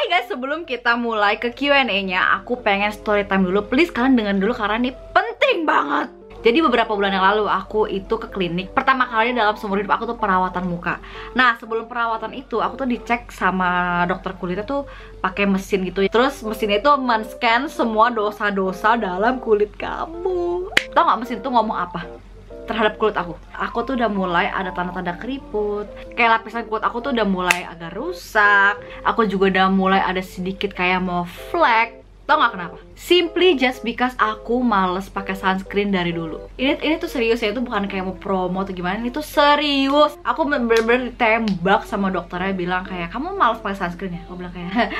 guys, sebelum kita mulai ke Q&A-nya, aku pengen story time dulu. Please kalian dengerin dulu karena ini penting banget. Jadi beberapa bulan yang lalu aku itu ke klinik. Pertama kali dalam seumur hidup aku tuh perawatan muka. Nah, sebelum perawatan itu aku tuh dicek sama dokter kulitnya tuh pakai mesin gitu. Terus mesin itu men-scan semua dosa-dosa dalam kulit kamu. Tau gak mesin tuh ngomong apa terhadap kulit aku? Aku tuh udah mulai ada tanda-tanda keriput, kayak lapisan kulit aku tuh udah mulai agak rusak. Aku juga udah mulai ada sedikit kayak mau flek. Tau gak kenapa? Simply just because aku males pakai sunscreen dari dulu. Ini tuh serius ya, itu bukan kayak mau promo atau gimana. Ini tuh serius. Aku bener-bener ditembak sama dokternya, bilang kayak, kamu males pakai sunscreen ya? Aku bilang kayak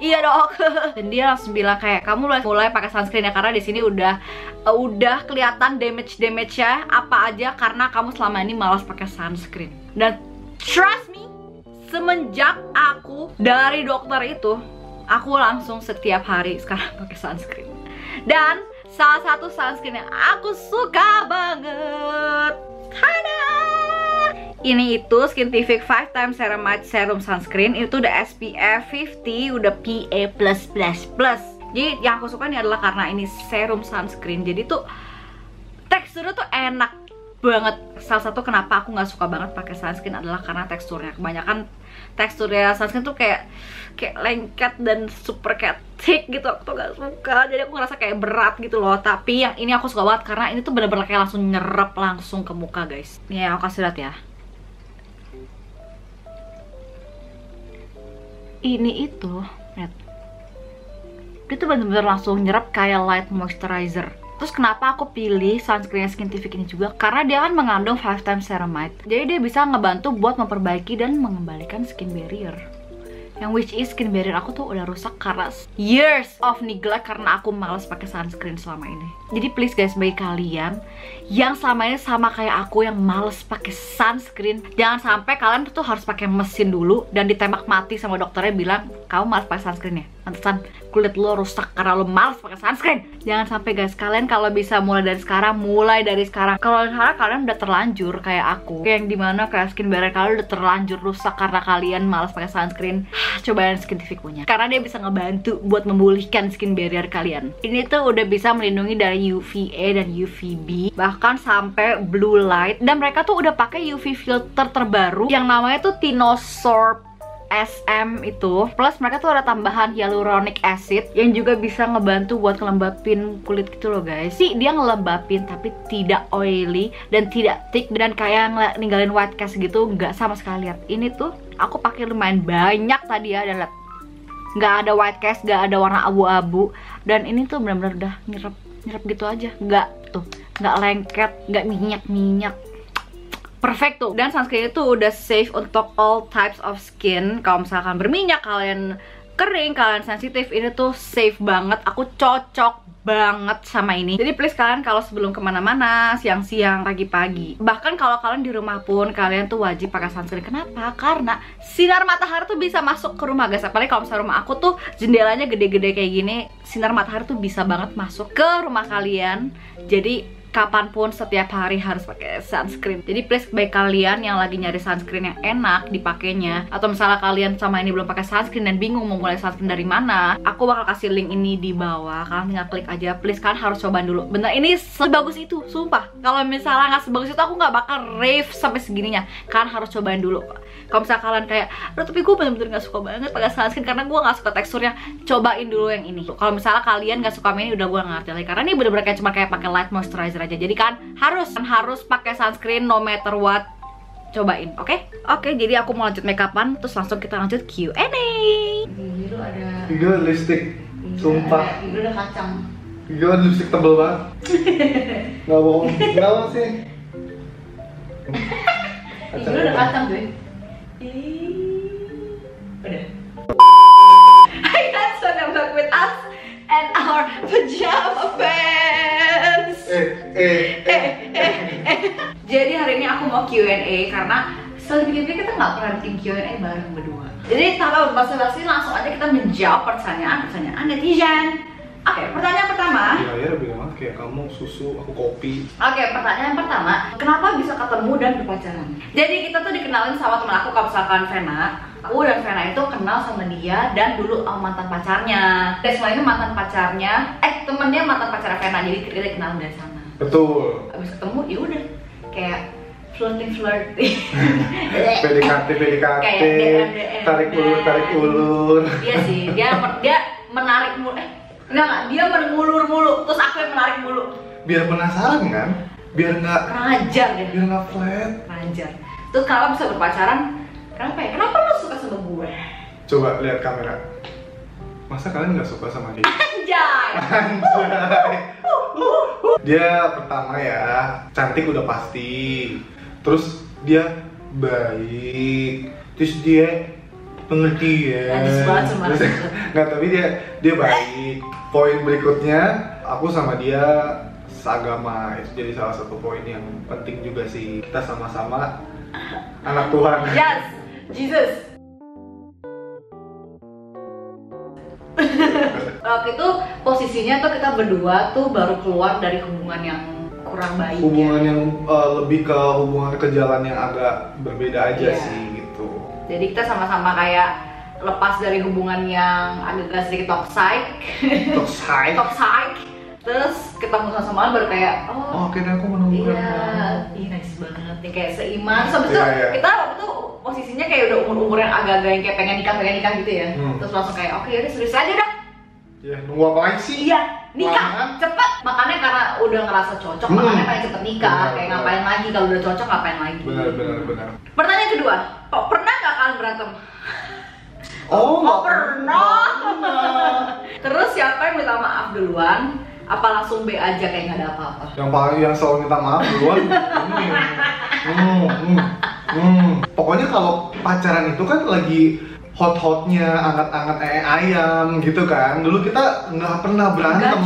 iya dok. Dan dia langsung bilang kayak, kamu mulai pakai sunscreen ya, karena di sini udah kelihatan damage-nya apa aja karena kamu selama ini malas pakai sunscreen. Dan trust me, semenjak aku dari dokter itu, aku langsung setiap hari sekarang pakai sunscreen. Dan salah satu sunscreen yang aku suka banget, tada! Ini itu Skintific 5 Times Ceramide Serum Sunscreen. Itu udah SPF 50, udah PA+++. Jadi yang aku suka ini adalah karena ini serum sunscreen. Jadi tuh teksturnya tuh enak banget. Salah satu kenapa aku nggak suka banget pakai sunscreen adalah karena teksturnya. Kebanyakan teksturnya sunscreen tuh kayak lengket dan super kayak thick gitu. Aku tuh gak suka, jadi aku ngerasa kayak berat gitu loh. Tapi yang ini aku suka banget karena ini tuh bener-bener kayak langsung nyerap langsung ke muka guys. Nih aku kasih lihat ya. Ini itu lihat, dia tuh bener-bener langsung nyerap kayak light moisturizer. Terus kenapa aku pilih sunscreen Skintific ini juga? Karena dia kan mengandung 5 times ceramide. Jadi dia bisa ngebantu buat memperbaiki dan mengembalikan skin barrier. Yang which is skin barrier aku tuh udah rusak karena years of neglect karena aku males pakai sunscreen selama ini. Jadi please guys, bagi kalian yang selama ini sama kayak aku yang males pakai sunscreen, jangan sampai kalian tuh harus pakai mesin dulu dan ditembak mati sama dokternya bilang kamu males pakai sunscreen ya, pantesan kulit lo rusak karena lo males pakai sunscreen. Jangan sampai guys, kalian kalau bisa mulai dari sekarang. Kalau sekarang kalian udah terlanjur kayak aku, kayak yang dimana kayak skin barrier kalian udah terlanjur rusak karena kalian males pakai sunscreen, cobain Skintific punya, karena dia bisa ngebantu buat memulihkan skin barrier kalian. Ini tuh udah bisa melindungi dari UVA dan UVB, bahkan sampai blue light. Dan mereka tuh udah pakai UV filter terbaru yang namanya tuh Tinosorb SM itu. Plus mereka tuh ada tambahan hyaluronic acid yang juga bisa ngebantu buat ngelembapin kulit gitu loh guys. Sih dia ngelembapin tapi tidak oily dan tidak thick dan kayak ninggalin white cast gitu, nggak sama sekali. Lihat ini tuh aku pakai lumayan banyak tadi ya, dan lihat nggak ada white cast, nggak ada warna abu-abu, dan ini tuh benar-benar udah nyerap gitu aja, nggak lengket, nggak minyak. Perfect tuh. Dan sunscreen itu udah safe untuk all types of skin. Kalau misalkan berminyak, kalian kering, kalian sensitif, ini tuh safe banget. Aku cocok banget sama ini. Jadi please kalian kalau sebelum kemana-mana, siang-siang, pagi-pagi, bahkan kalau kalian di rumah pun, kalian tuh wajib pakai sunscreen. Kenapa? Karena sinar matahari tuh bisa masuk ke rumah guys. Apalagi kalau misalnya rumah aku tuh jendelanya gede-gede kayak gini, sinar matahari tuh bisa banget masuk ke rumah kalian. Jadi kapanpun setiap hari harus pakai sunscreen. Jadi please bagi kalian yang lagi nyari sunscreen yang enak dipakainya, atau misalnya kalian sama ini belum pakai sunscreen dan bingung mau mulai sunscreen dari mana, aku bakal kasih link ini di bawah. Kalian tinggal klik aja. Please kalian harus cobain dulu. Bener, ini sebagus itu, sumpah. Kalau misalnya nggak sebagus itu aku nggak bakal rave sampai segininya. Kalian harus cobain dulu. Kalau misalnya kalian kayak, aduh tapi gue bener-bener nggak suka banget pakai sunscreen karena gue nggak suka teksturnya, cobain dulu yang ini. Kalau misalnya kalian nggak suka ini, udah gue nggak ngerti lagi, karena ini bener-bener kayak cuma kayak pakai light moisturizer aja. Jadi kan harus pakai sunscreen no matter what. Cobain, oke? Jadi aku mau lanjut makeupan, terus langsung kita lanjut Q&A. Biru ada. Biru lipstick, sumpah. Biru ada kacang. Biru lipstick tebel banget. Nggak bohong, kenapa sih? Biru ada kacang gue. Udah. Hi guys, welcome back with us and our pajama pants. Jadi hari ini aku mau Q&A karena setelah pikir-pikir kita nggak pernah bikin Q&A bareng berdua. Jadi tanpa basa-basi langsung aja kita menjawab pertanyaan netizen. Oke, pertanyaan pertama. Iya, bilang kayak kamu susu, aku kopi. Oke, pertanyaan pertama, kenapa bisa ketemu dan berpacaran? Jadi kita tuh dikenalin sama temen aku, kalau misalkan Vena. Aku dan Vena itu kenal sama dia dan dulu mantan pacarnya. Desma ini mantan pacarnya, temennya mantan pacarnya Vena, jadi kita kenal dari sana. Betul. Abis ketemu ya udah kayak flirting, PDKT, kayak DM, tarik ulur. Iya sih, dia menarik mulu, dia mengulur mulu, terus aku yang menarik mulu. Biar penasaran kan? Biar nggak Rajar ya. Biar nggak flat. Rajar. Terus kenapa bisa berpacaran? Kenapa ya? Kenapa lu suka sama gue? Coba lihat kamera. Masa kalian nggak suka sama dia? Anjay. Dia pertama ya, cantik udah pasti. Terus dia baik. Terus dia pengertian. Hadis banget sama Nggak, tapi dia baik. Poin berikutnya, aku sama dia seagama. Itu jadi salah satu poin yang penting juga sih. Kita sama-sama anak Tuhan. Yes, Jesus. Waktu itu posisinya tuh kita berdua tuh baru keluar dari hubungan yang kurang baik. Hubungan yang lebih ke hubungan ke jalan yang agak berbeda aja sih gitu. Jadi kita sama-sama kayak lepas dari hubungan yang agak sedikit toxic. Terus ketemu sama baru kayak kayaknya aku menemukan. Iya, nice banget nih, kayak seiman. Terus habis itu kita waktu itu posisinya kayak udah umur yang agak-agak yang kayak pengen nikah gitu ya. Terus langsung kayak oke, udah serius aja dah. Ya, nunggu apa lagi sih? Iya, nikah cepet. Makanya karena udah ngerasa cocok, makanya pengen cepet nikah. Kayak ngapain lagi kalau udah cocok, ngapain lagi? Benar. Pertanyaan kedua, pernah nggak kalian berantem? Nggak pernah. Terus siapa yang minta maaf duluan? Apa langsung B aja kayak nggak ada apa-apa? Yang selalu minta maaf duluan. Pokoknya kalau pacaran itu kan lagi hot-hotnya, anget-anget ayam gitu kan. Dulu kita nggak pernah berantem.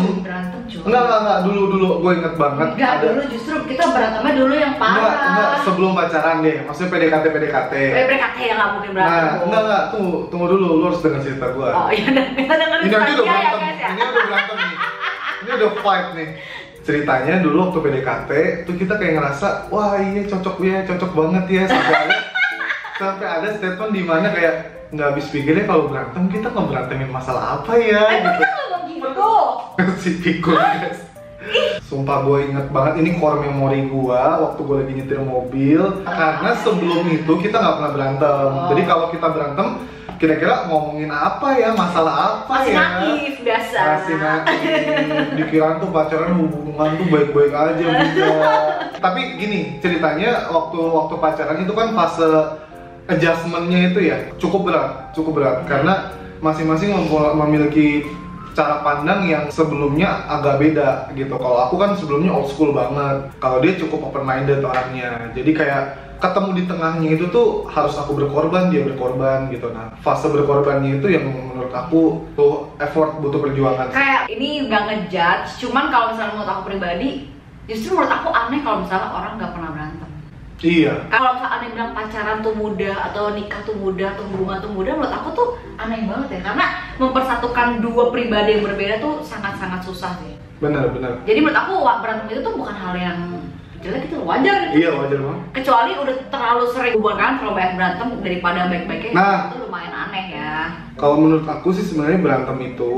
Enggak, dulu gue inget banget. Dulu justru kita berantemnya dulu yang parah. Enggak, sebelum pacaran deh. Maksudnya PDKT. PDKT yang nggak mungkin berantem. Enggak, tunggu dulu. Lu harus dengar cerita gue. Oh iya, kita dengerin cerita ya guys ya. Ini udah berantem nih. Ini udah fight nih. Ceritanya dulu waktu PDKT tuh kita kayak ngerasa, wah iya cocok banget ya, sampai ada statement di mana kayak nggak habis pikirnya kalau berantem kita ngeberantemin masalah apa ya gitu. Kita ngomong gitu. Si pikul guys. Sumpah gue inget banget, ini core memory gue waktu gue lagi nyetir mobil. Karena sebelum itu kita nggak pernah berantem. Jadi kalau kita berantem, kira-kira ngomongin apa ya, masalah apa ya? Naif biasa. Masih naif. Dikira tuh pacaran hubungan tuh baik-baik aja bisa. Tapi gini ceritanya, waktu pacaran itu kan fase adjustment-nya itu ya cukup berat karena masing-masing memiliki cara pandang yang sebelumnya agak beda gitu. Kalau aku kan sebelumnya old school banget, kalau dia cukup open minded orangnya. Jadi kayak ketemu di tengahnya itu tuh harus aku berkorban, dia berkorban gitu. Nah, fase berkorbannya itu yang menurut aku tuh effort, butuh perjuangan. Kayak ini nggak ngejudge, cuman kalau misalnya menurut aku pribadi, justru menurut aku aneh kalau misalnya orang nggak pernah berantem. Iya. Kalau misalnya aneh bilang pacaran tuh mudah, atau nikah tuh mudah, atau hubungan tuh mudah, menurut aku tuh aneh banget ya. Karena mempersatukan dua pribadi yang berbeda tuh sangat-sangat susah sih. Benar. Jadi menurut aku berantem itu tuh bukan hal yang jelek, itu wajar gitu. Iya, wajar banget. Kecuali udah terlalu sering hubungan kan, terlalu banyak berantem daripada baik-baiknya, itu lumayan aneh ya. Kalau menurut aku sih sebenarnya berantem itu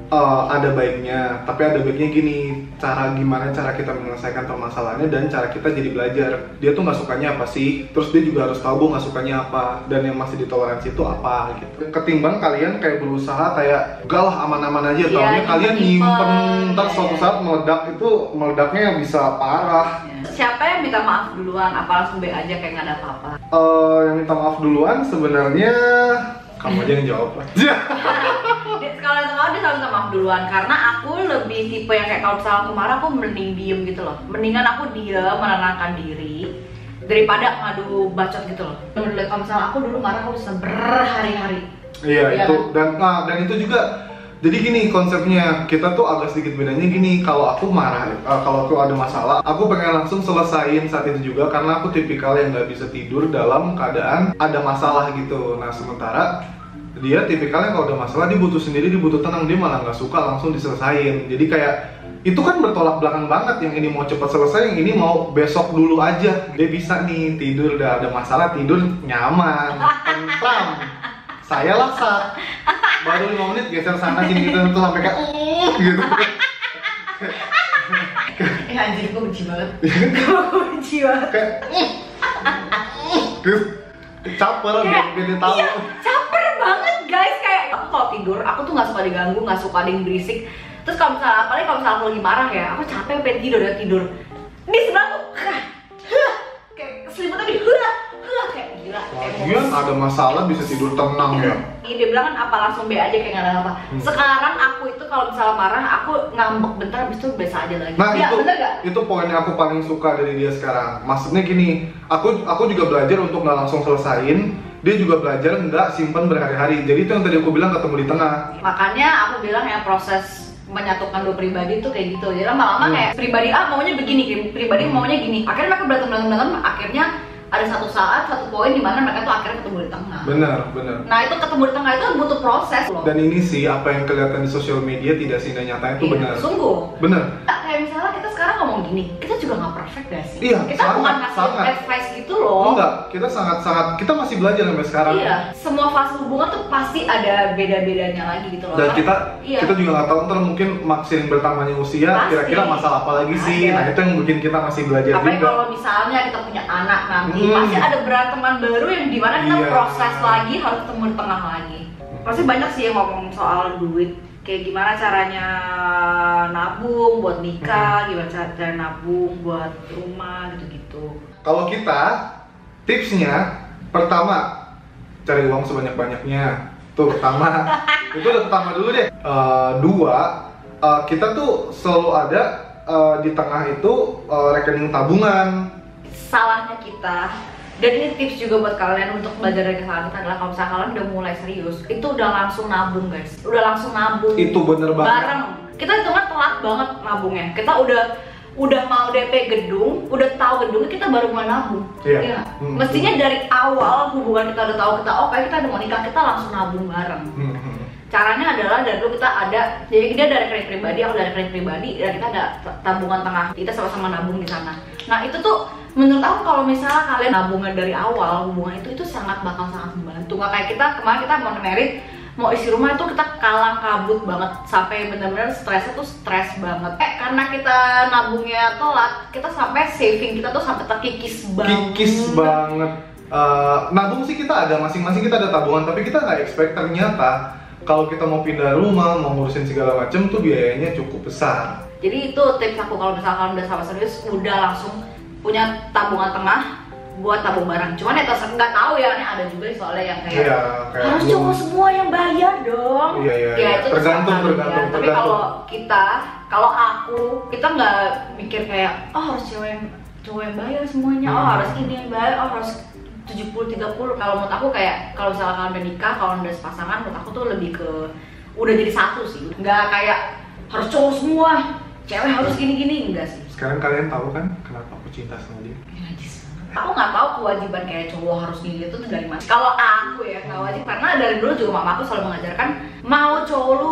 ada baiknya, tapi ada baiknya gini, gimana cara kita menyelesaikan permasalahannya dan cara kita jadi belajar. Dia tuh nggak sukanya apa sih, terus dia juga harus tahu nggak sukanya apa dan yang masih ditoleransi itu apa gitu. Ketimbang kalian kayak berusaha kayak enggak lah aman-aman aja, taunya kalian nyimpen, ntar suatu saat meledaknya yang bisa parah. Siapa yang minta maaf duluan? Apa langsung B aja kayak nggak ada apa-apa? Yang minta maaf duluan sebenarnya kamu aja yang jawab lah. Kalau yang dia selalu minta maaf duluan, karena aku lebih tipe yang kayak kalau misalnya aku marah aku mending diem gitu loh. Mendingan aku diem, menenangkan diri daripada ngadu bacot gitu loh. Kalau misalnya aku dulu marah aku bisa berhari-hari. Iya itu dan itu juga. Jadi gini konsepnya, kita tuh agak sedikit bedanya gini. Kalau aku marah, kalau aku ada masalah, aku pengen langsung selesain saat itu juga, karena aku tipikal yang nggak bisa tidur dalam keadaan ada masalah gitu. Nah sementara dia tipikalnya kalau udah masalah dia butuh sendiri, dia butuh tenang, dia malah nggak suka langsung diselesain. Jadi kayak itu kan bertolak belakang banget, yang ini mau cepat selesai, yang ini mau besok dulu aja. Dia bisa nih tidur, udah ada masalah tidur nyaman, tentram. Saya laksa, baru 5 menit geser sana sini gitu tuh sampai kayak gitu. Anjir, gue benci banget. Gue benci banget. Kayak caper, biar dia tahu. Iya, caper banget guys. Kayak aku kalau tidur, aku tuh nggak suka diganggu, nggak suka ada yang berisik. Terus kalau misalnya, apalagi kalau misalnya aku lagi marah ya, aku capek pengen tidur, udah tidur di sebelah tuh, kayak selimutnya di kayak gila. Dia ada masalah bisa tidur tenang ya. Dia bilang kan apa langsung B aja kayak nggak ada apa. Sekarang aku itu kalau misalnya marah, aku ngambek bentar, habis itu biasa aja lagi. Nah ya, itu poin yang aku paling suka dari dia sekarang. Maksudnya gini, aku juga belajar untuk nggak langsung selesain. Dia juga belajar nggak simpen berhari-hari. Jadi itu yang tadi aku bilang, ketemu di tengah. Makanya aku bilang ya proses menyatukan dua pribadi tuh kayak gitu. Jadi lama-lama kayak pribadi A maunya begini, pribadi maunya gini. Akhirnya mereka berantem, akhirnya ada satu saat, satu poin di mana mereka tuh akhirnya ketemu di tengah. Benar. Nah itu ketemu di tengah itu butuh proses loh. Dan ini sih apa yang kelihatan di sosial media tidak seindah nyatanya itu benar. Sungguh. Benar. Kayak misalnya kita sekarang ngomong gini, kita juga nggak perfect gak sih? Iya, kita bukan ngasih advice gitu loh. Enggak, kita sangat kita masih belajar sampai sekarang. Iya, semua fase hubungan tuh pasti ada beda-bedanya lagi gitu loh. Dan Karena, kita juga nggak tahu ntar mungkin makin bertambahnya usia, pasti. kira-kira masalah apa lagi sih. Nah itu yang bikin kita masih belajar apalagi juga. kalau misalnya kita punya anak nanti, pasti ada beranteman baru yang dimana kita proses lagi, harus ketemu di tengah lagi. Pasti banyak sih yang ngomong soal duit, kayak gimana caranya nabung buat nikah, gimana cara nabung buat rumah gitu-gitu. Kalau kita, tipsnya pertama cari uang sebanyak-banyaknya. Tuh pertama, itu udah pertama dulu deh. Dua, kita tuh selalu ada di tengah itu rekening tabungan. Salahnya kita, dan ini tips juga buat kalian untuk belajar dari kesalahan kita adalah kalau misalnya kalian udah mulai serius, itu udah langsung nabung guys, udah langsung nabung. Itu bener banget. Bareng. Kita itu kan telat banget nabungnya. Kita udah mau DP gedung, udah tahu gedungnya, kita baru mau nabung. Iya. Ya. Mestinya dari awal hubungan kita udah tahu kita oke, kita udah mau nikah, kita langsung nabung bareng. Caranya adalah dari dulu kita ada, jadi dia dari rekening pribadi, aku dari rekening pribadi, dan kita ada tabungan tengah, kita sama-sama nabung di sana. Nah itu tuh menurut aku kalau misalnya kalian nabungan dari awal hubungan itu sangat membantu. Nggak kayak kita kemarin kita mau merit, mau isi rumah itu kita kalang kabut banget sampai benar-benar stresnya tuh stres banget. Karena kita nabungnya telat, kita sampai saving kita tuh sampai terkikis banget. Nabung sih kita ada, masing-masing kita ada tabungan, tapi kita nggak expect ternyata kalau kita mau pindah rumah, mau ngurusin segala macam tuh biayanya cukup besar. Jadi itu tips aku kalau misalkan udah sama serius, udah langsung punya tabungan tengah buat tabung bareng. Cuman ya nggak tahu ya, ini ada juga soalnya yang kayak harus cowok semua yang bayar dong. Iya. Itu tergantung. Tapi kalau kita nggak mikir kayak harus cowok yang bayar semuanya, harus ini yang bayar, harus 70-30. Kalau menurut aku kayak kalau misalkan kalian udah nikah, kalau udah sepasangan, menurut aku tuh lebih ke udah jadi satu sih. Nggak kayak harus cowok semua, cewek harus gini-gini, enggak sih. Sekarang kalian tahu kan kenapa aku cinta sama dia? Aku nggak tahu kewajiban kayak cowok harus gini itu tuh dari mana. Kalau aku ya nggak wajib, karena dari dulu juga mama aku selalu mengajarkan mau cowok lu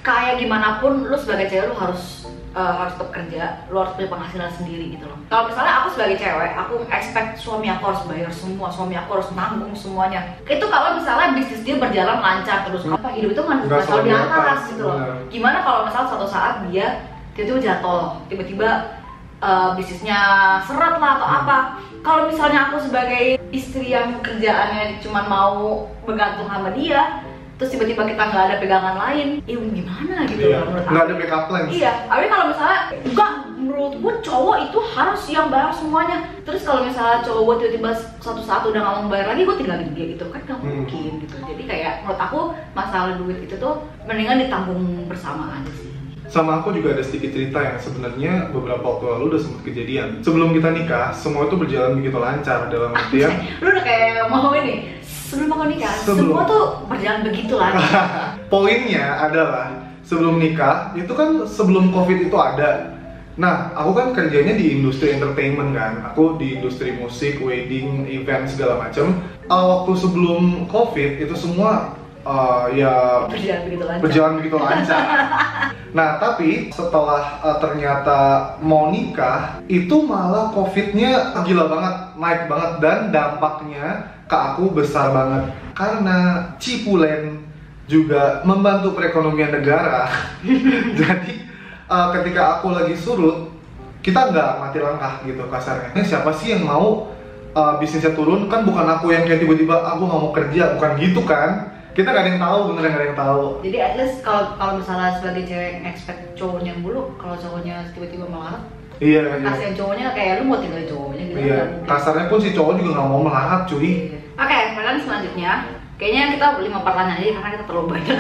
kayak gimana pun, lu sebagai cewek lu harus tetap kerja, lu harus punya penghasilan sendiri gitu loh. Kalau misalnya aku sebagai cewek, aku expect suami aku harus bayar semua, suami aku harus nanggung semuanya. Itu kalau misalnya bisnis dia berjalan lancar terus, apa hidup itu nggak selalu di atas gitu loh. Gimana kalau misalnya suatu saat dia tiba-tiba jatuh, tiba-tiba bisnisnya seret lah atau apa. Kalau misalnya aku sebagai istri yang kerjaannya cuma mau bergantung sama dia, terus tiba-tiba kita nggak ada pegangan lain, gimana gitu loh menurut aku. Nggak ada backup plan. Iya, tapi kalau misalnya enggak, menurut gue cowok itu harus yang bayar semuanya. Terus kalau misalnya cowok gue tiba-tiba suatu saat udah nggak mau bayar lagi, gue tinggalin dia gitu kan, nggak mungkin gitu. Jadi kayak menurut aku masalah duit itu tuh mendingan ditanggung bersama aja sih. Sama aku juga ada sedikit cerita yang sebenarnya beberapa waktu lalu udah sempat kejadian. Sebelum kita nikah, semua itu berjalan begitu lancar dalam artian. Lu udah kayak mau ini, sebelum aku nikah, semua tuh berjalan begitu lancar. Poinnya adalah sebelum nikah itu kan sebelum COVID itu ada. Nah, aku kan kerjanya di industri entertainment kan. Aku di industri musik, wedding, event segala macam. Waktu sebelum COVID itu semua ya berjalan begitu lancar. Nah tapi setelah ternyata mau nikah, itu malah COVID-nya gila banget, naik banget, dan dampaknya ke aku besar banget. Karena Cipulen juga membantu perekonomian negara. Jadi ketika aku lagi surut, kita nggak mati langkah gitu kasarnya. Siapa sih yang mau bisnisnya turun? Kan bukan aku yang kayak tiba-tiba aku nggak mau kerja, bukan gitu kan. Kita gak ada yang tahu, beneran gak ada yang tahu. Jadi at least kalau misalnya sebagai cewek expect cowoknya dulu, kalau cowoknya tiba-tiba melarat, iya, kasihan cowoknya kayak lu mau tinggal cowoknya gitu. Iya, kasarnya pun si cowok juga gak mau melarat cuy. Oke, pertanyaan selanjutnya, kayaknya kita 5 pertanyaan aja karena kita terlalu banyak.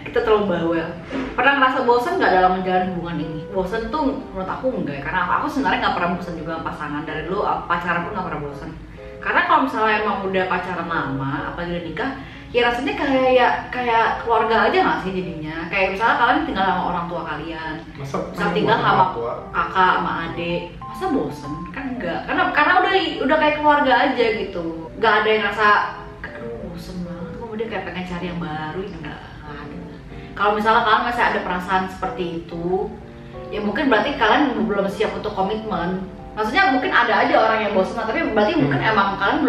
Kita terlalu bawel. Pernah ngerasa bosan nggak dalam menjalin hubungan ini? Bosan tuh menurut aku enggak, karena aku sebenarnya nggak pernah bosan juga sama pasangan. Dari dulu pacaran pun nggak pernah bosan. Karena kalau misalnya emang udah pacaran lama, apalagi udah nikah, ya rasanya kayak keluarga aja nggak sih jadinya. Kayak misalnya kalian tinggal sama orang tua kalian, Masa tinggal sama kakak sama adik, masa bosen? Kan enggak, karena udah kayak keluarga aja gitu. Nggak ada yang rasa aduh bosen banget, kok dia kayak pengen cari yang baru. Enggak ada. Kalau misalnya kalian masih ada perasaan seperti itu, ya mungkin berarti kalian belum siap untuk komitmen. Maksudnya mungkin ada aja orang yang bosen, tapi berarti mungkin emang kalian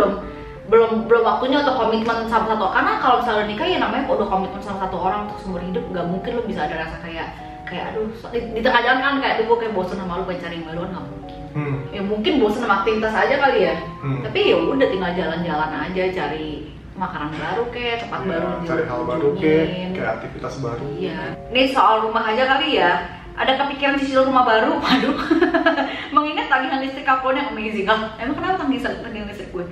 belum waktunya untuk komitmen sama satu. Karena kalau misalnya nikah ya namanya udah komitmen sama satu orang untuk seumur hidup, nggak mungkin lo bisa ada rasa kayak aduh di tengah jalan kan kayak gue kayak bosen sama lo, pengen cari yang baru, kan nggak mungkin. Ya mungkin bosen sama aktivitas aja kali ya. Tapi ya udah tinggal jalan-jalan aja, cari makanan baru tempat baru, cari hal baru kayak aktivitas baru. Iya. Ini soal rumah aja kali ya. Ada kepikiran cicil rumah baru? Waduh. Mengingat tagihan listrik aku yang amazing. Emang kenapa tagihan listrik gue?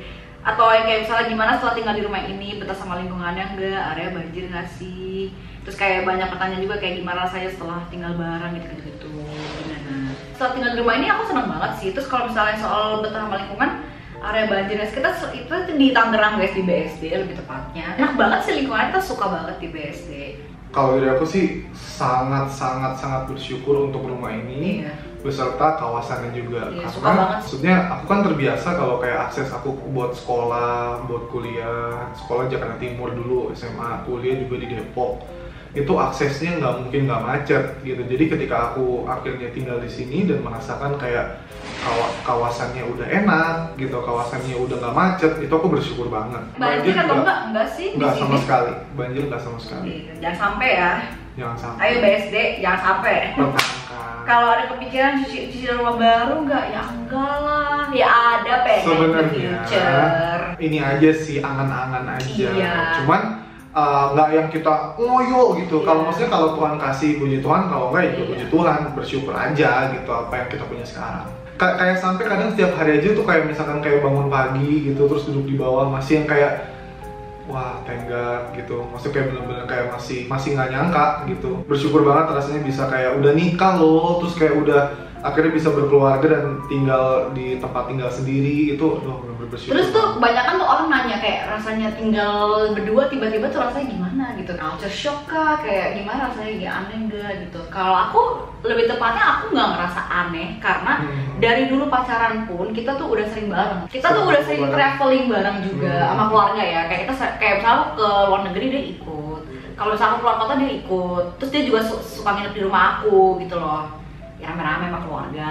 Atau yang kayak misalnya gimana setelah tinggal di rumah ini, betah sama lingkungannya enggak, area banjir nggak sih? Terus kayak banyak pertanyaan juga kayak gimana rasanya setelah tinggal bareng gitu. Gimana? Setelah tinggal di rumah ini aku senang banget sih. Terus kalau misalnya soal betah sama lingkungan, area banjir kita itu di Tangerang guys, di BSD lebih tepatnya. Enak banget sih lingkungannya, kita suka banget di BSD. Kalau dari aku sih sangat bersyukur untuk rumah ini. Iya. Beserta kawasannya juga. Iya, karena maksudnya aku kan terbiasa kalau kayak akses aku buat sekolah, buat kuliah, sekolah Jakarta Timur dulu, SMA, kuliah juga di Depok. Itu aksesnya nggak macet gitu. Jadi ketika aku akhirnya tinggal di sini dan merasakan kayak kawasannya udah enak gitu, kawasannya udah nggak macet, itu aku bersyukur banget. Banjir atau enggak sih? Nggak sama sekali, banjir nggak sama sekali. Jangan sampai ya. Jangan sampai. Ayo BSD, jangan sampai. Kalau ada kepikiran cicil rumah baru nggak? Ya enggak lah. Ya ada pengen sebenarnya. Future. Ini aja sih angan-angan aja. Iya. Cuman nggak yang kita ngoyo gitu. Kalau maksudnya kalau Tuhan kasih puji Tuhan, kalau enggak ya puji Tuhan, bersyukur aja gitu apa yang kita punya sekarang. Kayak sampai kadang setiap hari aja tuh kayak misalkan kayak bangun pagi gitu terus duduk di bawah masih yang kayak wah tenggat gitu, maksudnya kayak bener-bener kayak masih nggak nyangka gitu. Bersyukur banget rasanya bisa kayak udah nikah loh, terus kayak udah akhirnya bisa berkeluarga dan tinggal di tempat tinggal sendiri, itu bener-bener bersyukur. Terus tuh kebanyakan tuh orang nanya kayak rasanya tinggal berdua tiba-tiba tuh rasanya gimana gitu, culture shock kah, kayak gimana rasanya, ya aneh enggak gitu. Kalau aku lebih tepatnya aku nggak ngerasa aneh karena dari dulu pacaran pun kita tuh udah sering bareng, kita tuh udah sering traveling bareng juga sama keluarga ya, kayak kita kayak misalnya ke luar negeri dia ikut, kalau misalnya keluar kota dia ikut, terus dia juga suka nginep di rumah aku gitu loh. Ya rame-rame sama keluarga.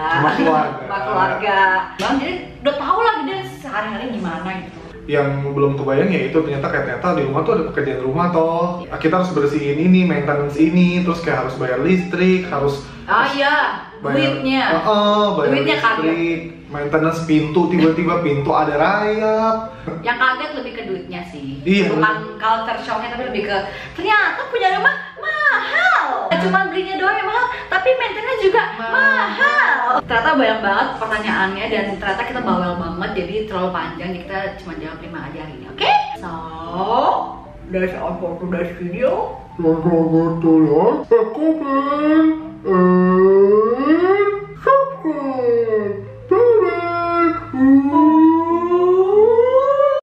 Bang, jadi udah tau lah dia sehari-hari gimana gitu. Yang belum kebayang ya itu ternyata di rumah tuh ada pekerjaan rumah toh. Kita harus bersihin ini, maintenance ini, terus kayak harus bayar listrik, harus duitnya. Bayar duitnya listrik, maintenance pintu, tiba-tiba pintu ada rayap. Yang kaget lebih ke duitnya sih. Iya, bukan culture shocknya, tapi lebih ke ternyata punya rumah mahal. Cuma belinya doang yang mahal, tapi maintenance juga mahal. Ternyata banyak banget pertanyaannya dan ternyata kita bawel banget, jadi terlalu panjang, jadi kita cuma jawab 5 aja hari ini, oke? So, that's all for today's video. Jangan lupa like, comment,